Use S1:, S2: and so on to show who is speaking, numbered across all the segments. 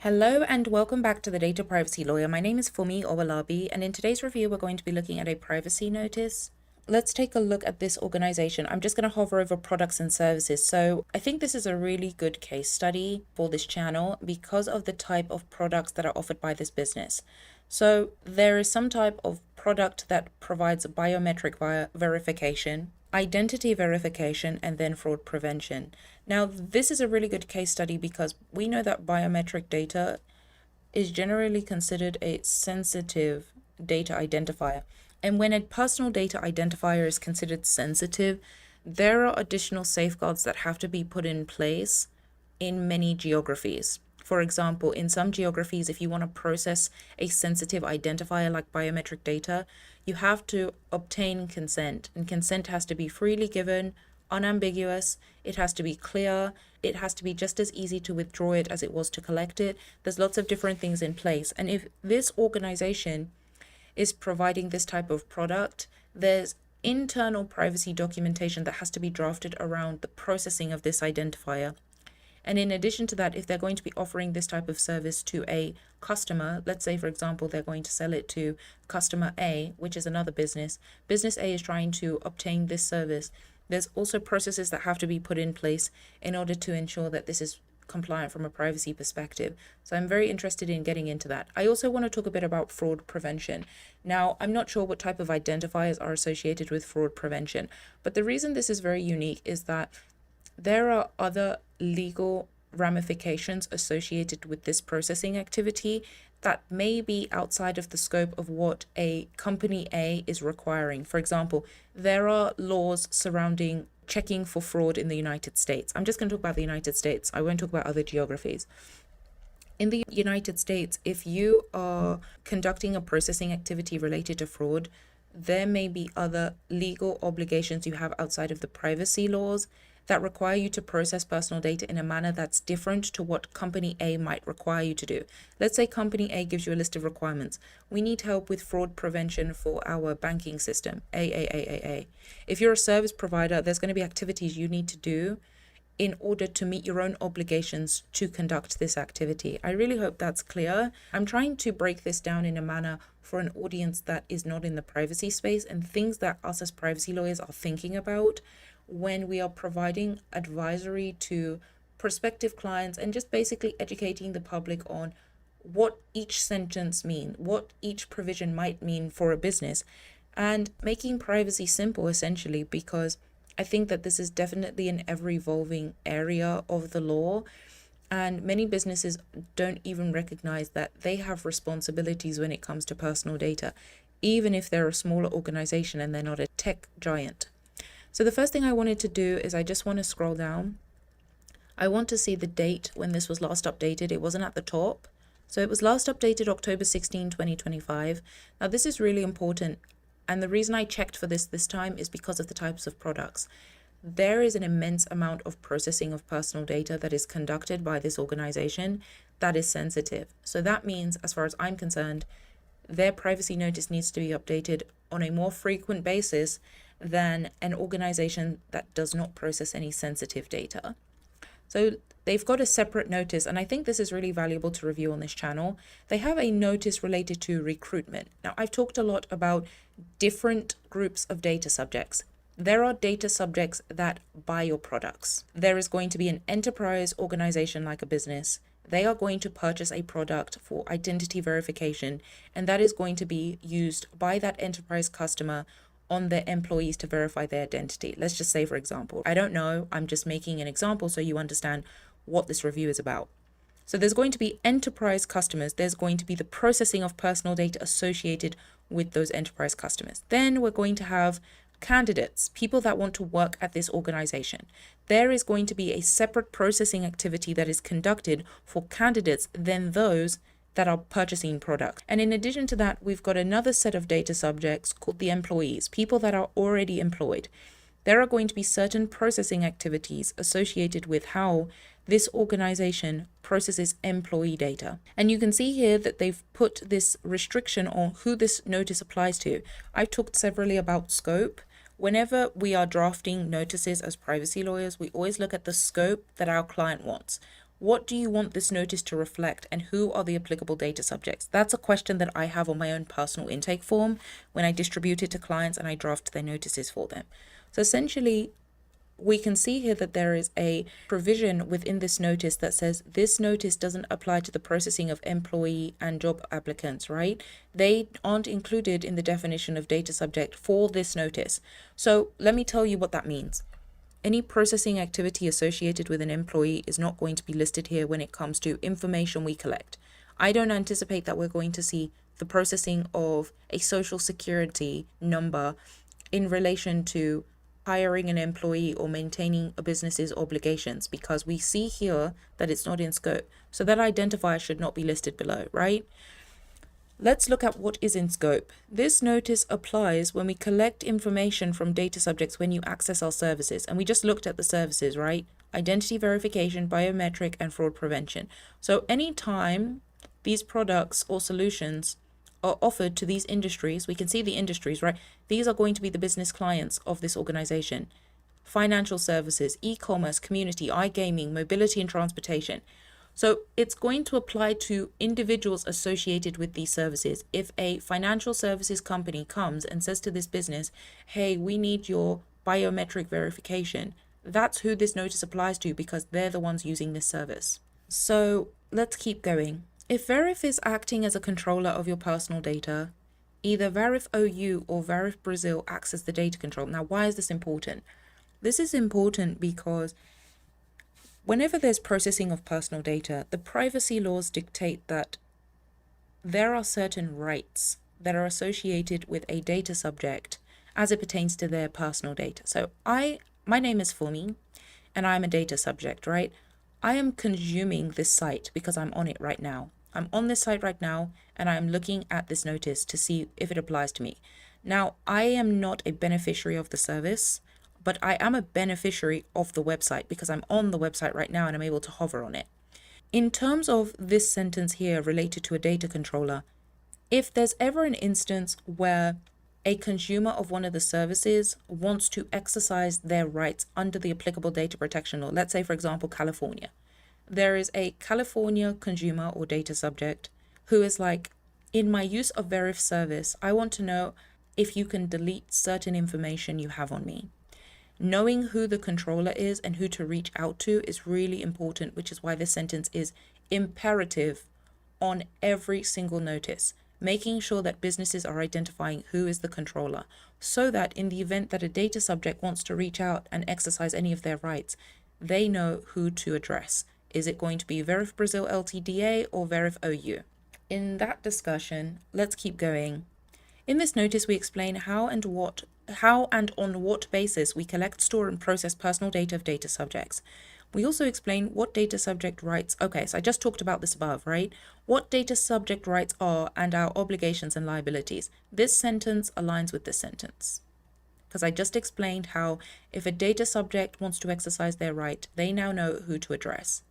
S1: Hello and welcome back to the Data Privacy Lawyer. My name is Funmi Owolabi, and in today's review, we're going to be looking at a privacy notice. Let's take a look at this organization. I'm just going to hover over products and services. So I think this is a really good case study for this channel because of the type of products that are offered by this business. So there is some type of product that provides biometric verification, identity verification, and then fraud prevention. Now, this is a really good case study because we know that biometric data is generally considered a sensitive data identifier. And when a personal data identifier is considered sensitive, there are additional safeguards that have to be put in place in many geographies. For example, in some geographies, if you want to process a sensitive identifier like biometric data, you have to obtain consent, and consent has to be freely given, unambiguous, it has to be clear, it has to be just as easy to withdraw it as it was to collect it. There's lots of different things in place. And if this organization is providing this type of product, there's internal privacy documentation that has to be drafted around the processing of this identifier. And in addition to that, if they're going to be offering this type of service to a customer, let's say, for example, they're going to sell it to customer A, which is another business. Business A is trying to obtain this service. There's also processes that have to be put in place in order to ensure that this is compliant from a privacy perspective. So I'm very interested in getting into that. I also want to talk a bit about fraud prevention. Now, I'm not sure what type of identifiers are associated with fraud prevention, but the reason this is very unique is that there are other legal ramifications associated with this processing activity that may be outside of the scope of what a company A is requiring. For example, there are laws surrounding checking for fraud in the United States. I'm just going to talk about the United States. I won't talk about other geographies. In the United States, if you are conducting a processing activity related to fraud, there may be other legal obligations you have outside of the privacy laws that require you to process personal data in a manner that's different to what company A might require you to do. Let's say company A gives you a list of requirements. We need help with fraud prevention for our banking system, A. If you're a service provider, there's going to be activities you need to do in order to meet your own obligations to conduct this activity. I really hope that's clear. I'm trying to break this down in a manner for an audience that is not in the privacy space and things that us as privacy lawyers are thinking about when we are providing advisory to prospective clients and just basically educating the public on what each sentence means, what each provision might mean for a business, and making privacy simple essentially, because I think that this is definitely an ever-evolving area of the law, and many businesses don't even recognize that they have responsibilities when it comes to personal data, even if they're a smaller organization and they're not a tech giant. So the first thing I wanted to do is I just want to scroll down. I want to see the date when this was last updated. It wasn't at the top. So it was last updated October 16, 2025. Now this is really important. And the reason I checked for this time is because of the types of products. There is an immense amount of processing of personal data that is conducted by this organization that is sensitive. So that means, as far as I'm concerned, their privacy notice needs to be updated on a more frequent basis than an organization that does not process any sensitive data. So they've got a separate notice, and I think this is really valuable to review on this channel. They have a notice related to recruitment. Now, I've talked a lot about different groups of data subjects. There are data subjects that buy your products. There is going to be an enterprise organization like a business. They are going to purchase a product for identity verification, and that is going to be used by that enterprise customer on their employees to verify their identity. Let's just say, for example, I don't know, I'm just making an example so you understand what this review is about. So there's going to be enterprise customers. There's going to be the processing of personal data associated with those enterprise customers. Then we're going to have candidates, people that want to work at this organization. There is going to be a separate processing activity that is conducted for candidates than those that are purchasing products. And in addition to that, we've got another set of data subjects called the employees, people that are already employed. There are going to be certain processing activities associated with how this organization processes employee data. And you can see here that they've put this restriction on who this notice applies to. I've talked severally about scope. Whenever we are drafting notices as privacy lawyers, we always look at the scope that our client wants. what do you want this notice to reflect, and who are the applicable data subjects? That's a question that I have on my own personal intake form when I distribute it to clients and I draft their notices for them. So essentially, we can see here that there is a provision within this notice that says this notice doesn't apply to the processing of employee and job applicants, right? They aren't included in the definition of data subject for this notice. So let me tell you what that means. Any processing activity associated with an employee is not going to be listed here when it comes to information we collect. I don't anticipate that we're going to see the processing of a social security number in relation to hiring an employee or maintaining a business's obligations, because we see here that it's not in scope. So that identifier should not be listed below, right? Let's look at what is in scope. This notice applies when we collect information from data subjects when you access our services. And we just looked at the services, right? Identity verification, biometric, and fraud prevention. So anytime these products or solutions are offered to these industries, we can see the industries, right? These are going to be the business clients of this organization. Financial services, e-commerce, community, iGaming, mobility and transportation. So it's going to apply to individuals associated with these services. If a financial services company comes and says to this business, hey, we need your biometric verification, that's who this notice applies to, because they're the ones using this service. So let's keep going. If Veriff is acting as a controller of your personal data, either Veriff OU or Veriff Brazil acts as the data control. Now, why is this important? This is important because whenever there's processing of personal data, the privacy laws dictate that there are certain rights that are associated with a data subject as it pertains to their personal data. So my name is Funmi, and I'm a data subject, right? I am consuming this site because I'm on it right now. I'm on this site right now, and I'm looking at this notice to see if it applies to me. Now, I am not a beneficiary of the service, but I am a beneficiary of the website because I'm on the website right now and I'm able to hover on it. In terms of this sentence here related to a data controller, if there's ever an instance where a consumer of one of the services wants to exercise their rights under the applicable data protection law, let's say, for example, California, there is a California consumer or data subject who is like, in my use of Veriff service, I want to know if you can delete certain information you have on me. Knowing who the controller is and who to reach out to is really important, which is why this sentence is imperative on every single notice, making sure that businesses are identifying who is the controller, so that in the event that a data subject wants to reach out and exercise any of their rights, they know who to address. Is it going to be Veriff Brazil Ltda or Veriff OU? In that discussion, let's keep going. In this notice, we explain how and on what basis we collect, store, and process personal data of data subjects. We also explain what data subject rights, okay, so I just talked about this above, right? What data subject rights are and our obligations and liabilities. This sentence aligns with this sentence, because I just explained how if a data subject wants to exercise their right, they now know who to address.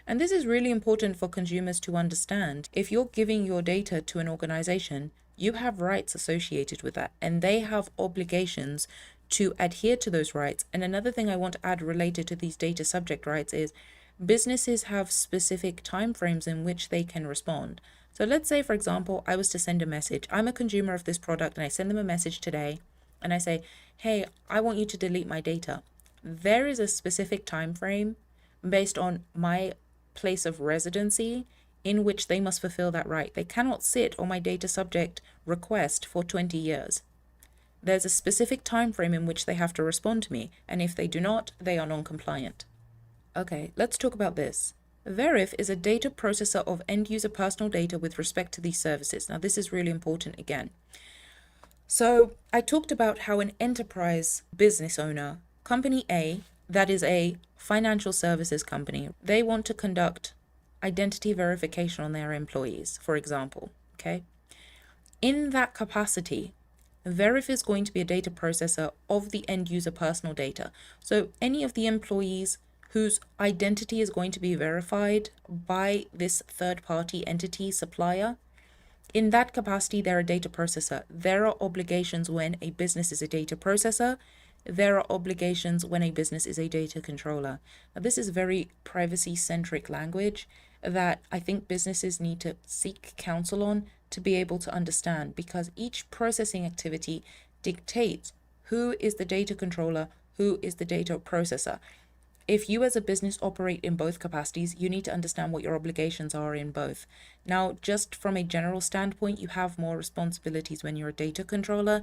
S1: And this is really important for consumers to understand. If you're giving your data to an organization, you have rights associated with that, and they have obligations to adhere to those rights. And another thing I want to add related to these data subject rights is businesses have specific timeframes in which they can respond. So let's say, for example, I was to send a message. I'm a consumer of this product and I send them a message today and I say, hey, I want you to delete my data. There is a specific time frame based on my place of residency in which they must fulfill that right. They cannot sit on my data subject request for 20 years. There's a specific time frame in which they have to respond to me, and if they do not, they are non-compliant. Okay, let's talk about this. Veriff is a data processor of end-user personal data with respect to these services. Now, this is really important again. So I talked about how an enterprise business owner, company A, that is a financial services company, they want to conduct identity verification on their employees, for example, okay? In that capacity, Veriff is going to be a data processor of the end user personal data. So any of the employees whose identity is going to be verified by this third-party entity supplier, in that capacity, they're a data processor. There are obligations when a business is a data processor. there are obligations when a business is a data controller. Now, this is very privacy-centric language that I think businesses need to seek counsel on to be able to understand, because each processing activity dictates who is the data controller, who is the data processor. If you as a business operate in both capacities, you need to understand what your obligations are in both. Now, just from a general standpoint, you have more responsibilities when you're a data controller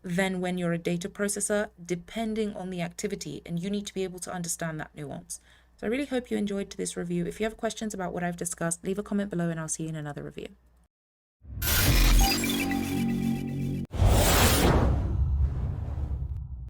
S1: than when you're a data processor, depending on the activity, and you need to be able to understand that nuance. So I really hope you enjoyed this review. If you have questions about what I've discussed, leave a comment below and I'll see you in another review.